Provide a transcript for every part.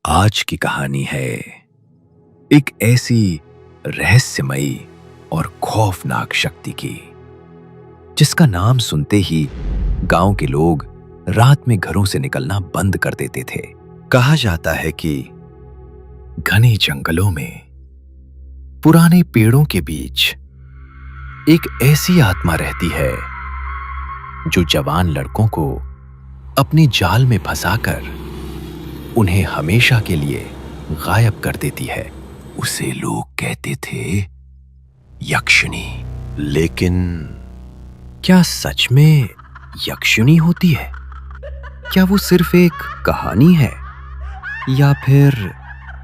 आज की कहानी है एक ऐसी रहस्यमयी और खौफनाक शक्ति की जिसका नाम सुनते ही गांव के लोग रात में घरों से निकलना बंद कर देते थे। कहा जाता है कि घने जंगलों में पुराने पेड़ों के बीच एक ऐसी आत्मा रहती है जो जवान लड़कों को अपने जाल में फंसाकर उन्हें हमेशा के लिए गायब कर देती है। उसे लोग कहते थे यक्षिणी। लेकिन क्या सच में यक्षिणी होती है? क्या वो सिर्फ एक कहानी है या फिर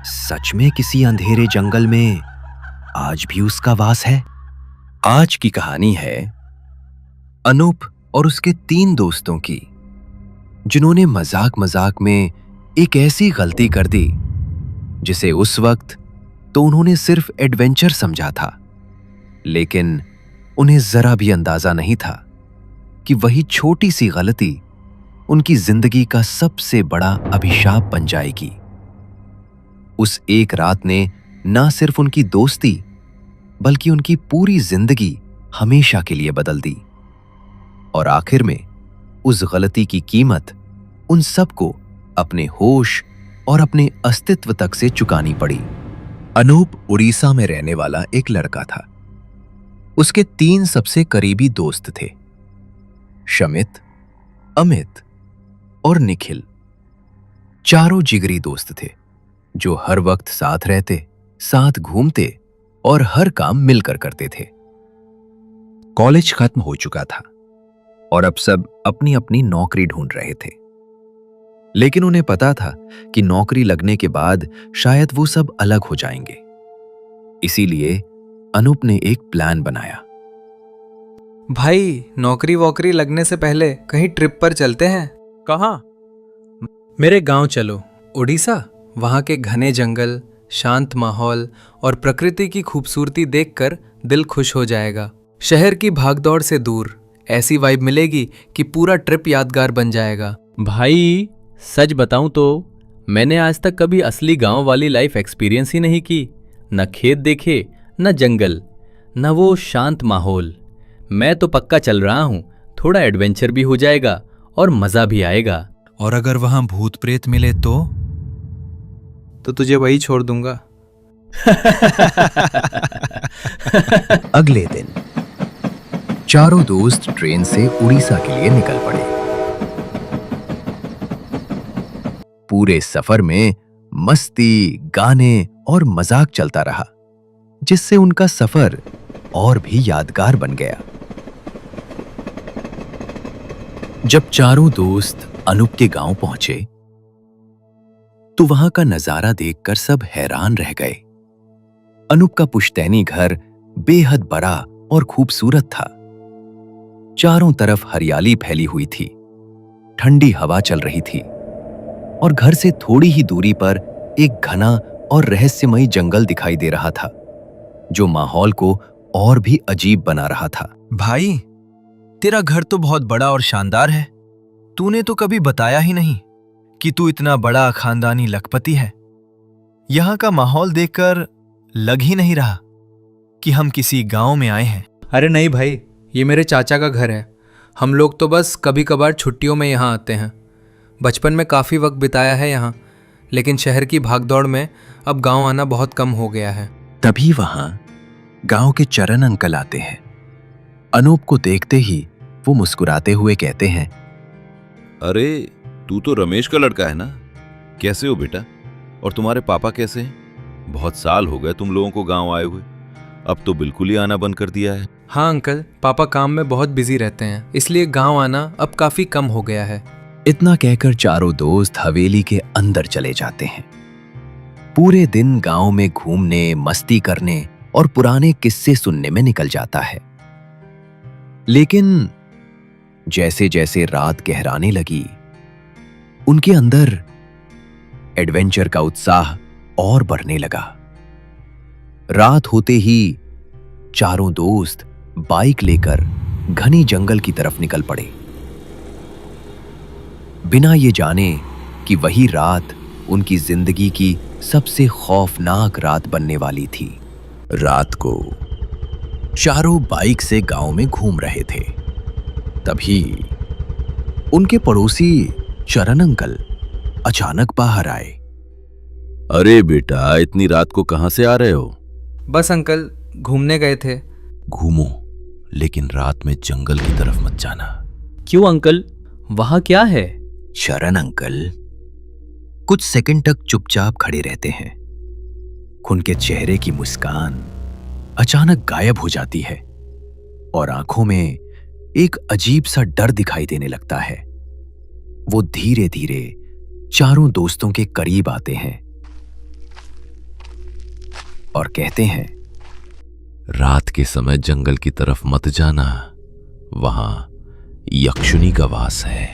सच में किसी अंधेरे जंगल में आज भी उसका वास है? आज की कहानी है अनूप और उसके 3 दोस्तों की, जिन्होंने मजाक मजाक में एक ऐसी गलती कर दी जिसे उस वक्त तो उन्होंने सिर्फ एडवेंचर समझा था, लेकिन उन्हें जरा भी अंदाजा नहीं था कि वही छोटी सी गलती उनकी जिंदगी का सबसे बड़ा अभिशाप बन जाएगी। उस एक रात ने ना सिर्फ उनकी दोस्ती बल्कि उनकी पूरी जिंदगी हमेशा के लिए बदल दी। और आखिर में उस गलती की कीमत उन सबको अपने होश और अपने अस्तित्व तक से चुकानी पड़ी। अनूप उड़ीसा में रहने वाला एक लड़का था। उसके 3 सबसे करीबी दोस्त थे, शमित, अमित और निखिल। चारों जिगरी दोस्त थे जो हर वक्त साथ रहते, साथ घूमते और हर काम मिलकर करते थे। कॉलेज खत्म हो चुका था और अब सब अपनी अपनी नौकरी ढूंढ रहे थे, लेकिन उन्हें पता था कि नौकरी लगने के बाद शायद वो सब अलग हो जाएंगे। इसीलिए अनूप ने एक प्लान बनाया। भाई, नौकरी वोकरी लगने से पहले कहीं ट्रिप पर चलते हैं। कहाँ? मेरे गांव चलो, उड़ीसा। वहां के घने जंगल, शांत माहौल और प्रकृति की खूबसूरती देखकर दिल खुश हो जाएगा। शहर की भागदौड़ से दूर ऐसी वाइब मिलेगी कि पूरा ट्रिप यादगार बन जाएगा। भाई सच बताऊं तो मैंने आज तक कभी असली गांव वाली लाइफ एक्सपीरियंस ही नहीं की। न खेत देखे, न जंगल, न वो शांत माहौल। मैं तो पक्का चल रहा हूं। थोड़ा एडवेंचर भी हो जाएगा और मजा भी आएगा। और अगर वहां भूत प्रेत मिले तो तुझे वही छोड़ दूंगा। अगले दिन चारों दोस्त ट्रेन से उड़ीसा के लिए निकल पड़े। पूरे सफर में मस्ती, गाने और मजाक चलता रहा, जिससे उनका सफर और भी यादगार बन गया। जब चारों दोस्त अनूप के गांव पहुंचे तो वहां का नजारा देखकर सब हैरान रह गए। अनूप का पुश्तैनी घर बेहद बड़ा और खूबसूरत था। चारों तरफ हरियाली फैली हुई थी, ठंडी हवा चल रही थी और घर से थोड़ी ही दूरी पर एक घना और रहस्यमयी जंगल दिखाई दे रहा था, जो माहौल को और भी अजीब बना रहा था। भाई, तेरा घर तो बहुत बड़ा और शानदार है। तूने तो कभी बताया ही नहीं कि तू इतना बड़ा खानदानी लखपति है। यहाँ का माहौल देखकर लग ही नहीं रहा कि हम किसी गांव में आए हैं। अरे नहीं भाई, ये मेरे चाचा का घर है। हम लोग तो बस कभी कभार छुट्टियों में यहाँ आते हैं। बचपन में काफ़ी वक्त बिताया है यहाँ, लेकिन शहर की भागदौड़ में अब गांव आना बहुत कम हो गया है। तभी वहां गांव के चरण अंकल आते हैं। अनूप को देखते ही वो मुस्कुराते हुए कहते हैं, अरे तू तो रमेश का लड़का है ना? कैसे हो बेटा? और तुम्हारे पापा कैसे हैं? बहुत साल हो गए तुम लोगों को गांव आए हुए। अब तो बिल्कुल ही आना बंद कर दिया है। हाँ अंकल, पापा काम में बहुत बिजी रहते हैं, इसलिए गांव आना अब काफ़ी कम हो गया है। इतना कहकर चारों दोस्त हवेली के अंदर चले जाते हैं। पूरे दिन गांव में घूमने, मस्ती करने और पुराने किस्से सुनने में निकल जाता है। लेकिन जैसे जैसे रात गहराने लगी, उनके अंदर एडवेंचर का उत्साह और बढ़ने लगा। रात होते ही चारों दोस्त बाइक लेकर घनी जंगल की तरफ निकल पड़े, बिना ये जाने कि वही रात उनकी जिंदगी की सबसे खौफनाक रात बनने वाली थी। रात को चारों बाइक से गांव में घूम रहे थे। तभी उनके पड़ोसी चरण अंकल अचानक बाहर आए। अरे बेटा, इतनी रात को कहां से आ रहे हो? बस अंकल, घूमने गए थे। घूमो, लेकिन रात में जंगल की तरफ मत जाना। क्यों अंकल, वहां क्या है? चरण अंकल कुछ सेकंड तक चुपचाप खड़े रहते हैं। उनके चेहरे की मुस्कान अचानक गायब हो जाती है और आंखों में एक अजीब सा डर दिखाई देने लगता है। वो धीरे धीरे चारों दोस्तों के करीब आते हैं और कहते हैं, रात के समय जंगल की तरफ मत जाना, वहां यक्षुनी का वास है।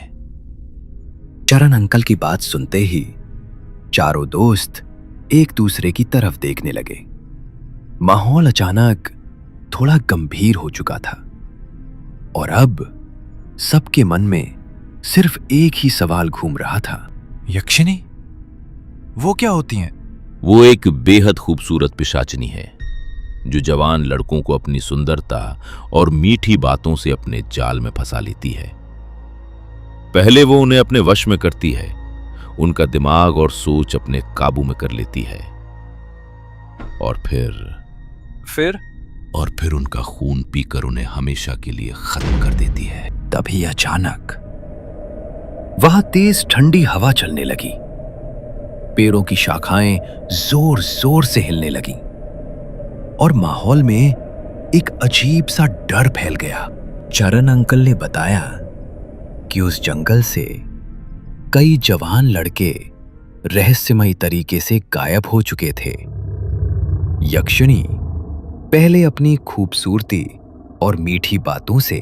चरण अंकल की बात सुनते ही चारों दोस्त एक दूसरे की तरफ देखने लगे। माहौल अचानक थोड़ा गंभीर हो चुका था और अब सबके मन में सिर्फ एक ही सवाल घूम रहा था। यक्षिनी? वो क्या होती हैं? वो एक बेहद खूबसूरत पिशाचिनी है जो जवान लड़कों को अपनी सुंदरता और मीठी बातों से अपने जाल में फंसा लेती है। पहले वो उन्हें अपने वश में करती है, उनका दिमाग और सोच अपने काबू में कर लेती है और फिर उनका खून पीकर उन्हें हमेशा के लिए खत्म कर देती है। तभी अचानक वहां तेज ठंडी हवा चलने लगी। पेड़ों की शाखाएं जोर जोर से हिलने लगीं और माहौल में एक अजीब सा डर फैल गया। चरण अंकल ने बताया कि उस जंगल से कई जवान लड़के रहस्यमयी तरीके से गायब हो चुके थे। यक्षिणी पहले अपनी खूबसूरती और मीठी बातों से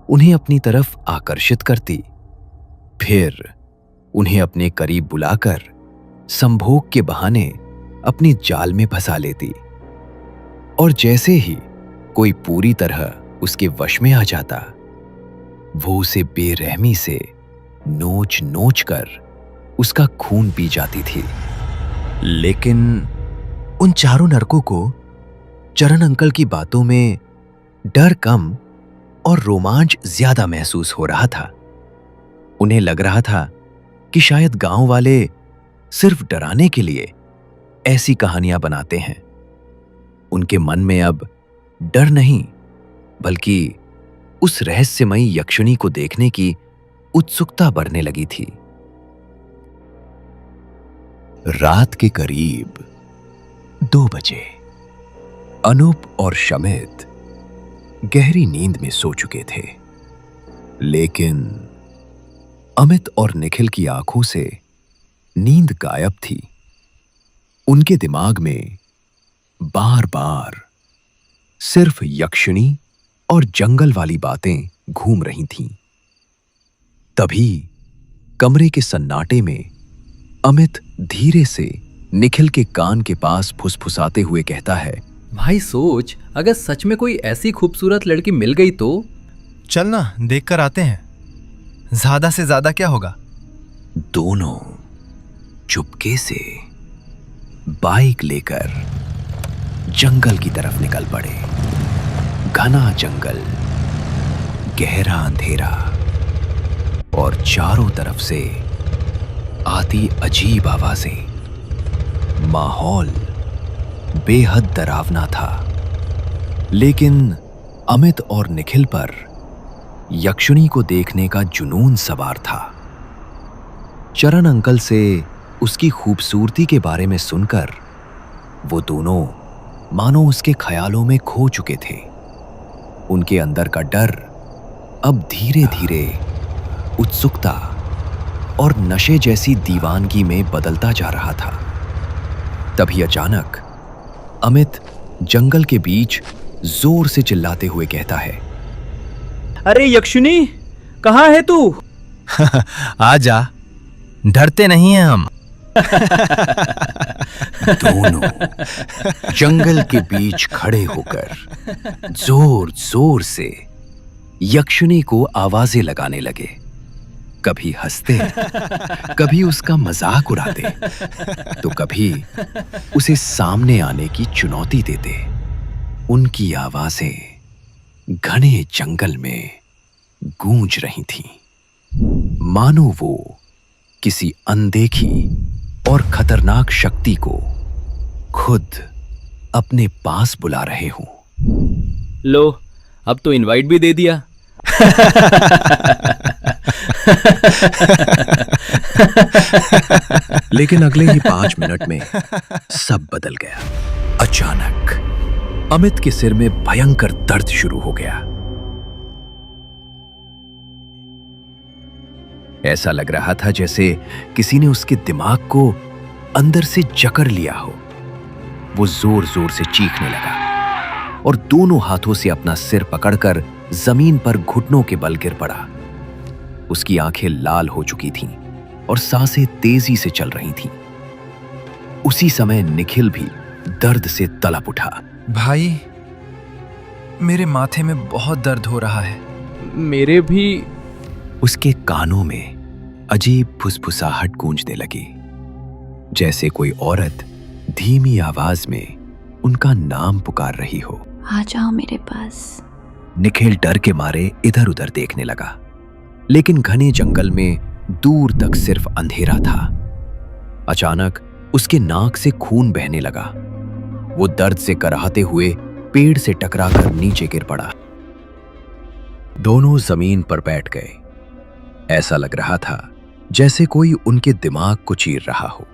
उन्हें अपनी तरफ आकर्षित करती, फिर उन्हें अपने करीब बुलाकर संभोग के बहाने अपनी जाल में फंसा लेती और जैसे ही कोई पूरी तरह उसके वश में आ जाता, वो उसे बेरहमी से नोच नोच कर उसका खून पी जाती थी। लेकिन उन चारों नरकों को चरण अंकल की बातों में डर कम और रोमांच ज्यादा महसूस हो रहा था। उन्हें लग रहा था कि शायद गांव वाले सिर्फ डराने के लिए ऐसी कहानियां बनाते हैं। उनके मन में अब डर नहीं, बल्कि उस रहस्यमयी यक्षिणी को देखने की उत्सुकता बढ़ने लगी थी। रात के करीब 2 बजे अनूप और शमित गहरी नींद में सो चुके थे, लेकिन अमित और निखिल की आंखों से नींद गायब थी। उनके दिमाग में बार बार सिर्फ यक्षिणी और जंगल वाली बातें घूम रही थीं। तभी कमरे के सन्नाटे में अमित धीरे से निखिल के कान के पास फुसफुसाते हुए कहता है, भाई सोच, अगर सच में कोई ऐसी खूबसूरत लड़की मिल गई तो? चलना देख कर आते हैं, ज्यादा से ज्यादा क्या होगा। दोनों चुपके से बाइक लेकर जंगल की तरफ निकल पड़े। घना जंगल, गहरा अंधेरा और चारों तरफ से आती अजीब आवाजें। माहौल बेहद डरावना था, लेकिन अमित और निखिल पर यक्षिणी को देखने का जुनून सवार था। चरण अंकल से उसकी खूबसूरती के बारे में सुनकर वो दोनों मानो उसके ख्यालों में खो चुके थे। उनके अंदर का डर अब धीरे धीरे उत्सुकता और नशे जैसी दीवानगी में बदलता जा रहा था। तभी अचानक अमित जंगल के बीच जोर से चिल्लाते हुए कहता है, अरे यक्षिणी, कहाँ है तू? आ जा, डरते नहीं हैं हम। दोनों जंगल के बीच खड़े होकर जोर जोर से यक्षिणी को आवाजें लगाने लगे। कभी हंसते, कभी उसका मजाक उड़ाते, तो कभी उसे सामने आने की चुनौती देते। उनकी आवाजें घने जंगल में गूंज रही थीं, मानो वो किसी अनदेखी और खतरनाक शक्ति को खुद अपने पास बुला रहे हों। लो, अब तो इनवाइट भी दे दिया। लेकिन अगले ही 5 मिनट में सब बदल गया। अचानक अमित के सिर में भयंकर दर्द शुरू हो गया। ऐसा लग रहा था जैसे किसी ने उसके दिमाग को अंदर से जकड़ लिया हो। वो जोर जोर से चीखने लगा और दोनों हाथों से अपना सिर पकड़कर जमीन पर घुटनों के बल गिर पड़ा। उसकी आंखें लाल हो चुकी थीं और सांसें तेजी से चल रही थीं। उसी समय निखिल भी दर्द से तड़प उठा। भाई, मेरे माथे में बहुत दर्द हो रहा है। मेरे भी। उसके कानों में अजीब फुसफुसाहट गूंजने लगी, जैसे कोई औरत धीमी आवाज में उनका नाम पुकार रही हो। आ जाओ मेरे पास। निखिल डर के मारे इधर उधर देखने लगा, लेकिन घने जंगल में दूर तक सिर्फ अंधेरा था। अचानक उसके नाक से खून बहने लगा। वो दर्द से कराहते हुए पेड़ से टकराकर नीचे गिर पड़ा। दोनों जमीन पर बैठ गए। ऐसा लग रहा था जैसे कोई उनके दिमाग को चीर रहा हो।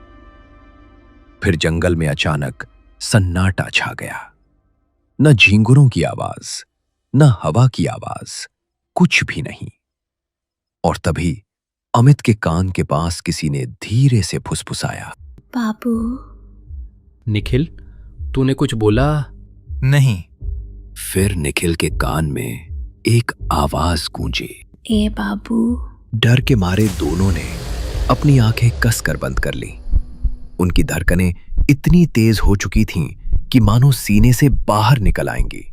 फिर जंगल में अचानक सन्नाटा छा गया। न झींगुरों की आवाज, न हवा की आवाज, कुछ भी नहीं। और तभी अमित के कान के पास किसी ने धीरे से फुसफुसाया, बाबू। निखिल, तूने कुछ बोला? नहीं। फिर निखिल के कान में एक आवाज गूंजी। ए बाबू। डर के मारे दोनों ने अपनी आंखें कसकर बंद कर ली। उनकी धड़कनें इतनी तेज हो चुकी थीं कि मानो सीने से बाहर निकल आएंगी।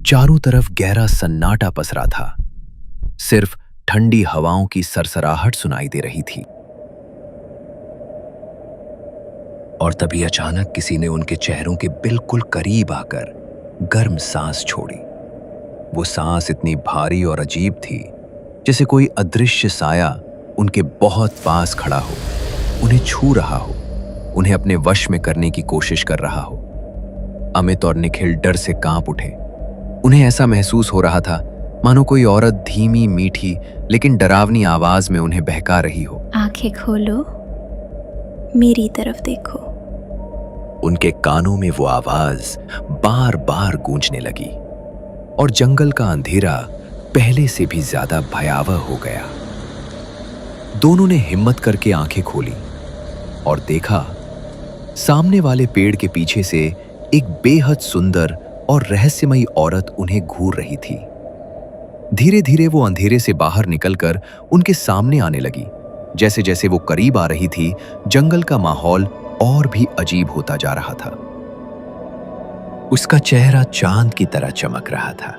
चारों तरफ गहरा सन्नाटा पसरा था। सिर्फ ठंडी हवाओं की सरसराहट सुनाई दे रही थी। और तभी अचानक किसी ने उनके चेहरों के बिल्कुल करीब आकर गर्म सांस छोड़ी। वो सांस इतनी भारी और अजीब थी जैसे कोई अदृश्य साया उनके बहुत पास खड़ा हो, उन्हें छू रहा हो, उन्हें अपने वश में करने की कोशिश कर रहा हो। अमित और निखिल डर से कांप उठे। उन्हें ऐसा महसूस हो रहा था मानो कोई औरत धीमी मीठी लेकिन डरावनी आवाज में उन्हें बहका रही हो। आंखें खोलो, मेरी तरफ देखो। उनके कानों में वो आवाज बार बार गूंजने लगी और जंगल का अंधेरा पहले से भी ज्यादा भयावह हो गया। दोनों ने हिम्मत करके आंखें खोली और देखा सामने वाले पेड़ के पीछे से एक बेहद सुंदर और रहस्यमयी औरत उन्हें घूर रही थी। धीरे धीरे वो अंधेरे से बाहर निकलकर उनके सामने आने लगी। जैसे जैसे वो करीब आ रही थी, जंगल का माहौल और भी अजीब होता जा रहा था। उसका चेहरा चांद की तरह चमक रहा था।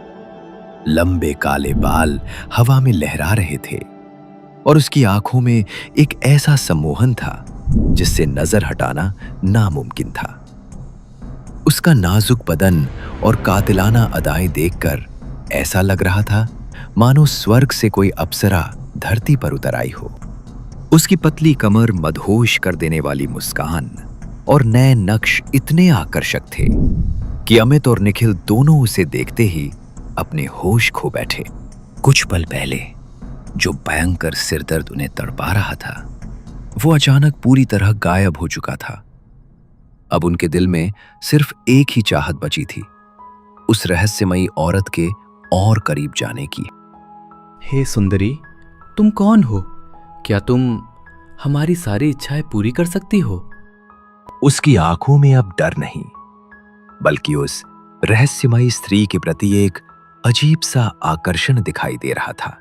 लंबे काले बाल हवा में लहरा रहे थे और उसकी आंखों में एक ऐसा सम्मोहन था जिससे नजर हटाना नामुमकिन था। उसका नाजुक बदन और कातिलाना अदाएं देखकर ऐसा लग रहा था मानो स्वर्ग से कोई अप्सरा धरती पर उतर आई हो। उसकी पतली कमर, मदहोश कर देने वाली मुस्कान और नए नक्श इतने आकर्षक थे कि अमित और निखिल दोनों उसे देखते ही अपने होश खो बैठे। कुछ पल पहले जो भयंकर सिरदर्द उन्हें तड़पा रहा था, वो अचानक पूरी तरह गायब हो चुका था। अब उनके दिल में सिर्फ एक ही चाहत बची थी, उस रहस्यमयी औरत के और करीब जाने की। हे सुंदरी, तुम कौन हो? क्या तुम हमारी सारी इच्छाएं पूरी कर सकती हो? उसकी आंखों में अब डर नहीं, बल्कि उस रहस्यमयी स्त्री के प्रति एक अजीब सा आकर्षण दिखाई दे रहा था।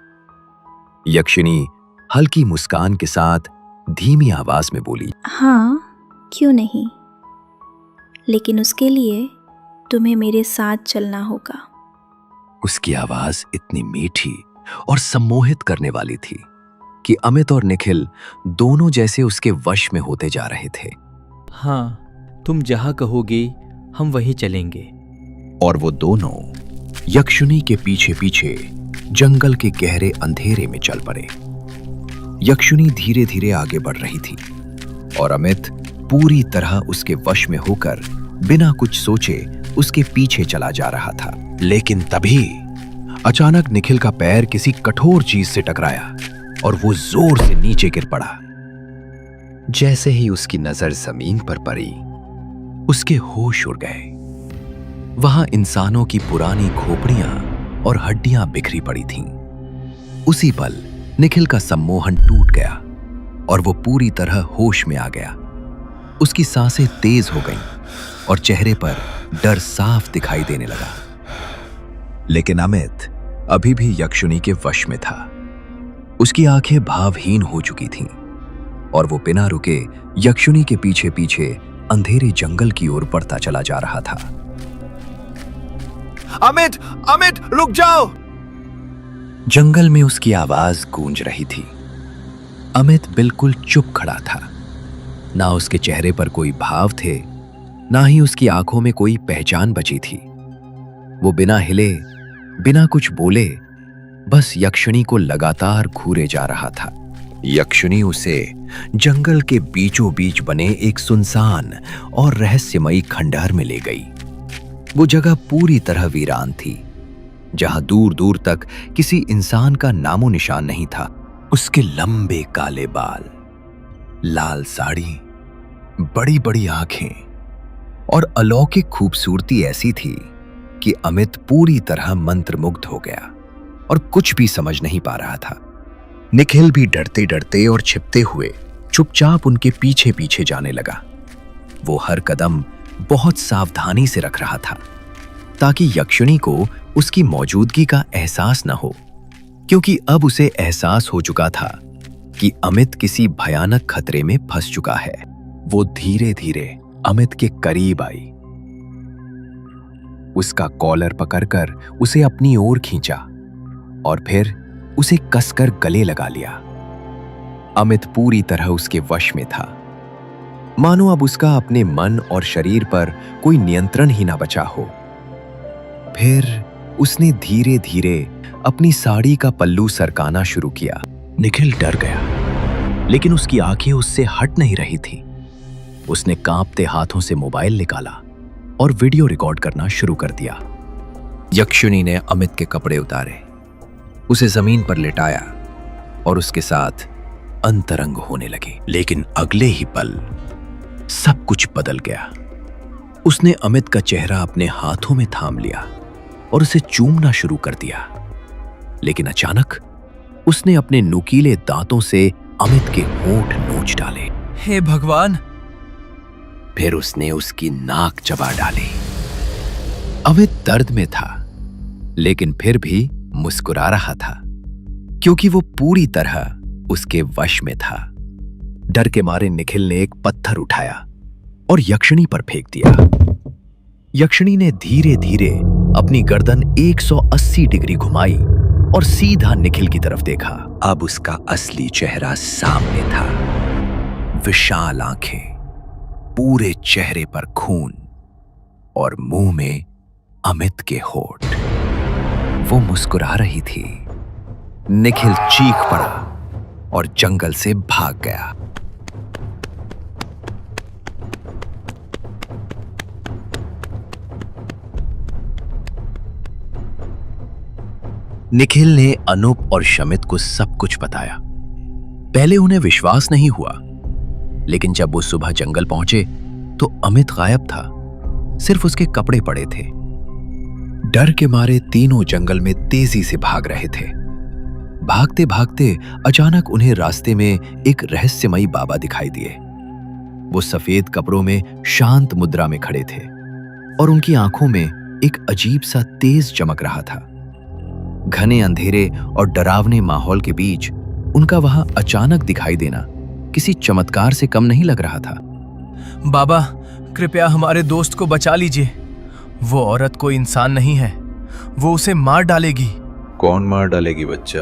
यक्षिणी हल्की मुस्कान के साथ धीमी आवाज में बोली, हाँ, क्यों नहीं, लेकिन उसके लिए तुम्हें मेरे साथ चलना होगा। उसकी आवाज इतनी मीठी और सम्मोहित करने वाली थी कि अमित और निखिल दोनों जैसे उसके वश में होते जा रहे थे। हाँ, तुम जहां कहोगे हम वहीं चलेंगे। और वो दोनों यक्षिणी के पीछे पीछे जंगल के गहरे अंधेरे में चल पड़े। यक्षिणी धीरे धीरे आगे बढ़ रही थी और अमित पूरी तरह उसके वश में होकर बिना कुछ सोचे उसके पीछे चला जा रहा था। लेकिन तभी अचानक निखिल का पैर किसी कठोर चीज से टकराया और वो जोर से नीचे गिर पड़ा। जैसे ही उसकी नजर जमीन पर पड़ी, उसके होश उड़ गए। वहां इंसानों की पुरानी खोपड़ियां और हड्डियां बिखरी पड़ी थीं। उसी पल निखिल का सम्मोहन टूट गया और वो पूरी तरह होश में आ गया। उसकी सांसें तेज हो गईं और चेहरे पर डर साफ दिखाई देने लगा। लेकिन अमित अभी भी यक्षिणी के वश में था। उसकी आंखें भावहीन हो चुकी थीं और वो बिना रुके यक्षिणी के पीछे पीछे अंधेरे जंगल की ओर बढ़ता चला जा रहा था। अमित, अमित, रुक जाओ! जंगल में उसकी आवाज गूंज रही थी। अमित बिल्कुल चुप खड़ा था। ना उसके चेहरे पर कोई भाव थे, ना ही उसकी आंखों में कोई पहचान बची थी। वो बिना हिले, बिना कुछ बोले, बस यक्षिणी को लगातार घूरे जा रहा था। यक्षिणी उसे जंगल के बीचों बीच बने एक सुनसान और रहस्यमयी खंडहर में ले गई। वो जगह पूरी तरह वीरान थी, जहां दूर दूर तक किसी इंसान का नामो निशान नहीं था। उसके लंबे काले बाल, लाल साड़ी, बड़ी बड़ी आंखें और अलौकिक खूबसूरती ऐसी थी कि अमित पूरी तरह मंत्रमुग्ध हो गया और कुछ भी समझ नहीं पा रहा था। निखिल भी डरते डरते और छिपते हुए चुपचाप उनके पीछे पीछे जाने लगा। वो हर कदम बहुत सावधानी से रख रहा था ताकि यक्षिणी को उसकी मौजूदगी का एहसास न हो, क्योंकि अब उसे एहसास हो चुका था कि अमित किसी भयानक खतरे में फंस चुका है। वो धीरे धीरे अमित के करीब आई, उसका कॉलर पकड़कर उसे अपनी ओर खींचा और फिर उसे कसकर गले लगा लिया। अमित पूरी तरह उसके वश में था, मानो अब उसका अपने मन और शरीर पर कोई नियंत्रण ही ना बचा हो। फिर उसने धीरे धीरे अपनी साड़ी का पल्लू सरकाना शुरू किया। निखिल डर गया, लेकिन उसकी आंखें उससे हट नहीं रही थी। उसने कांपते हाथों से मोबाइल निकाला और वीडियो रिकॉर्ड करना शुरू कर दिया। यक्षिणी ने अमित के कपड़े उतारे, उसे जमीन पर लिटाया और उसके साथ अंतरंग होने लगे। लेकिन अगले ही पल सब कुछ बदल गया। उसने अमित का चेहरा अपने हाथों में थाम लिया और उसे चूमना शुरू कर दिया। लेकिन अचानक उसने अपने नुकीले दांतों से अमित के होंठ नोच डाले। हे भगवान! फिर उसने उसकी नाक चबा डाली। अमित दर्द में था, लेकिन फिर भी मुस्कुरा रहा था, क्योंकि वो पूरी तरह उसके वश में था। डर के मारे निखिल ने एक पत्थर उठाया और यक्षिणी पर फेंक दिया। यक्षिणी ने धीरे धीरे अपनी गर्दन 180 डिग्री घुमाई और सीधा निखिल की तरफ देखा। अब उसका असली चेहरा सामने था। विशाल आंखें, पूरे चेहरे पर खून और मुंह में अमित के होंठ। वो मुस्कुरा रही थी। निखिल चीख पड़ा और जंगल से भाग गया। निखिल ने अनूप और शमित को सब कुछ बताया। पहले उन्हें विश्वास नहीं हुआ, लेकिन जब वो सुबह जंगल पहुंचे तो अमित गायब था। सिर्फ उसके कपड़े पड़े थे। डर के मारे तीनों जंगल में तेजी से भाग रहे थे। भागते भागते अचानक उन्हें रास्ते में एक रहस्यमयी बाबा दिखाई दिए। वो सफेद कपड़ों में शांत मुद्रा में खड़े थे और उनकी आंखों में एक अजीब सा तेज चमक रहा था। घने अंधेरे और डरावने माहौल के बीच उनका वहां अचानक दिखाई देना किसी चमत्कार से कम नहीं लग रहा था। बाबा, कृपया हमारे दोस्त को बचा लीजिए। वो औरत कोई इंसान नहीं है, वो उसे मार डालेगी। कौन मार डालेगी बच्चा?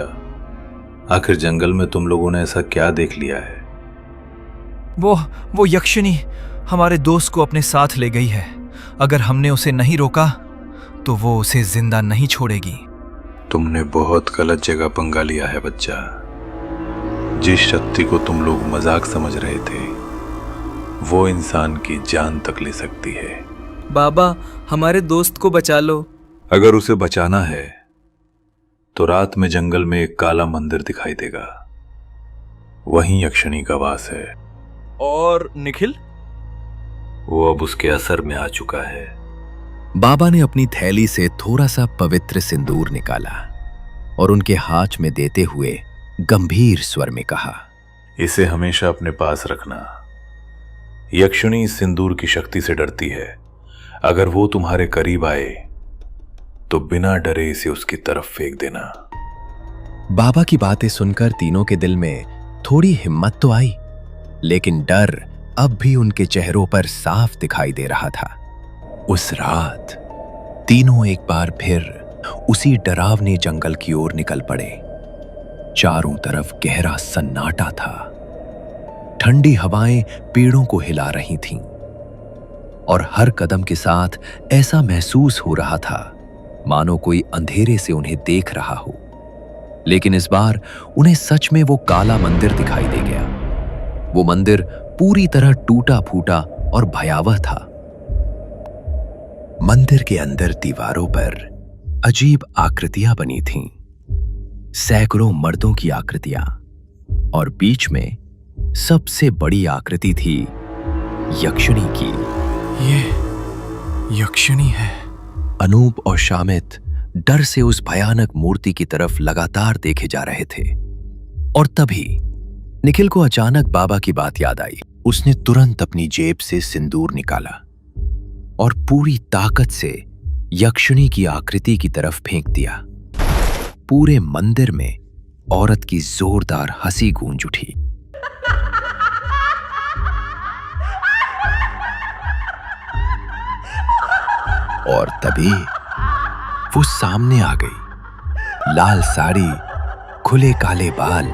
आखिर जंगल में तुम लोगों ने ऐसा क्या देख लिया है? वो यक्षिणी हमारे दोस्त को अपने साथ ले गई है। अगर हमने उसे नहीं रोका तो वो उसे जिंदा नहीं छोड़ेगी। तुमने बहुत गलत जगह पंगा लिया है बच्चा। जिस शक्ति को तुम लोग मजाक समझ रहे थे वो इंसान की जान तक ले सकती है। बाबा, हमारे दोस्त को बचा लो। अगर उसे बचाना है तो रात में जंगल में एक काला मंदिर दिखाई देगा, वहीं यक्षिणी का वास है। और निखिल? वो अब उसके असर में आ चुका है। बाबा ने अपनी थैली से थोड़ा सा पवित्र सिंदूर निकाला और उनके हाथ में देते हुए गंभीर स्वर में कहा, इसे हमेशा अपने पास रखना। यक्षिणी इस सिंदूर की शक्ति से डरती है। अगर वो तुम्हारे करीब आए तो बिना डरे इसे उसकी तरफ फेंक देना। बाबा की बातें सुनकर तीनों के दिल में थोड़ी हिम्मत तो आई, लेकिन डर अब भी उनके चेहरों पर साफ दिखाई दे रहा था। उस रात तीनों एक बार फिर उसी डरावने जंगल की ओर निकल पड़े। चारों तरफ गहरा सन्नाटा था। ठंडी हवाएं पेड़ों को हिला रही थीं और हर कदम के साथ ऐसा महसूस हो रहा था मानो कोई अंधेरे से उन्हें देख रहा हो। लेकिन इस बार उन्हें सच में वो काला मंदिर दिखाई दे गया। वो मंदिर पूरी तरह टूटा फूटा और भयावह था। मंदिर के अंदर दीवारों पर अजीब आकृतियां बनी थीं, सैकड़ों मर्दों की आकृतियां, और बीच में सबसे बड़ी आकृति थी यक्षिणी की। ये यक्षिणी है। अनूप और शामित डर से उस भयानक मूर्ति की तरफ लगातार देखे जा रहे थे। और तभी निखिल को अचानक बाबा की बात याद आई। उसने तुरंत अपनी जेब से सिंदूर निकाला और पूरी ताकत से यक्षिणी की आकृति की तरफ फेंक दिया। पूरे मंदिर में औरत की जोरदार हंसी गूंज उठी। और तभी वो सामने आ गई। लाल साड़ी, खुले काले बाल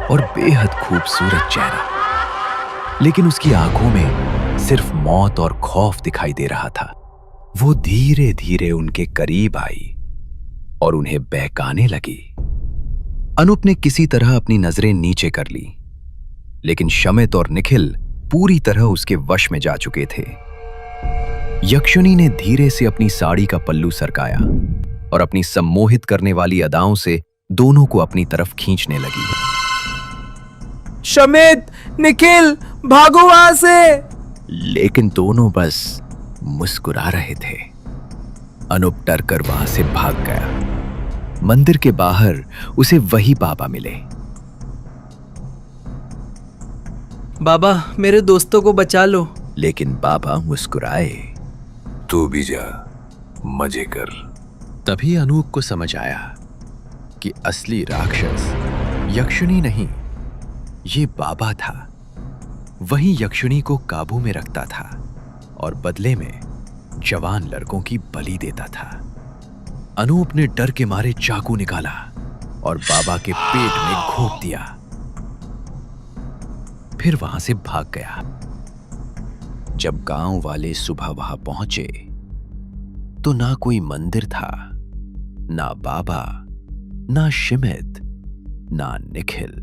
और बेहद खूबसूरत चेहरा, लेकिन उसकी आंखों में सिर्फ मौत और खौफ दिखाई दे रहा था। वो धीरे धीरे उनके करीब आई और उन्हें बहकाने लगी। अनूप ने किसी तरह अपनी नजरें नीचे कर ली, लेकिन शमित और निखिल पूरी तरह उसके वश में जा चुके थे। यक्षिणी ने धीरे से अपनी साड़ी का पल्लू सरकाया और अपनी सम्मोहित करने वाली अदाओं से दोनों को अपनी तरफ खींचने लगी। शमित, निखिल, भागो वहां से। लेकिन दोनों बस मुस्कुरा रहे थे। अनूप डर कर वहां से भाग गया। मंदिर के बाहर उसे वही बाबा मिले। बाबा, मेरे दोस्तों को बचा लो। लेकिन बाबा मुस्कुराए। तू भी जा, मजे कर। तभी अनूप को समझ आया कि असली राक्षस यक्षिणी नहीं, ये बाबा था। वही यक्षिणी को काबू में रखता था और बदले में जवान लड़कों की बलि देता था। अनूप ने डर के मारे चाकू निकाला और बाबा के पेट में घोंप दिया, फिर वहां से भाग गया। जब गांव वाले सुबह वहां पहुंचे तो ना कोई मंदिर था, ना बाबा, ना शिमित, ना निखिल।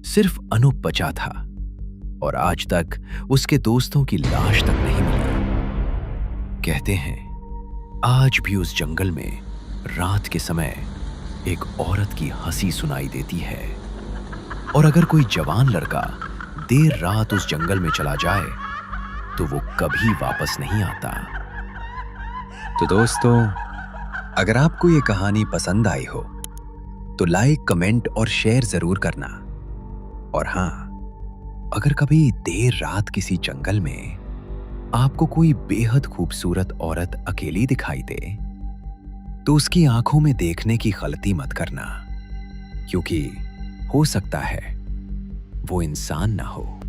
सिर्फ अनूप बचा था और आज तक उसके दोस्तों की लाश तक नहीं मिली। कहते हैं आज भी उस जंगल में रात के समय एक औरत की हंसी सुनाई देती है, और अगर कोई जवान लड़का देर रात उस जंगल में चला जाए तो वो कभी वापस नहीं आता। तो दोस्तों, अगर आपको ये कहानी पसंद आई हो तो लाइक, कमेंट और शेयर जरूर करना। और हाँ, अगर कभी देर रात किसी जंगल में आपको कोई बेहद खूबसूरत औरत अकेली दिखाई दे तो उसकी आंखों में देखने की गलती मत करना, क्योंकि हो सकता है वो इंसान ना हो।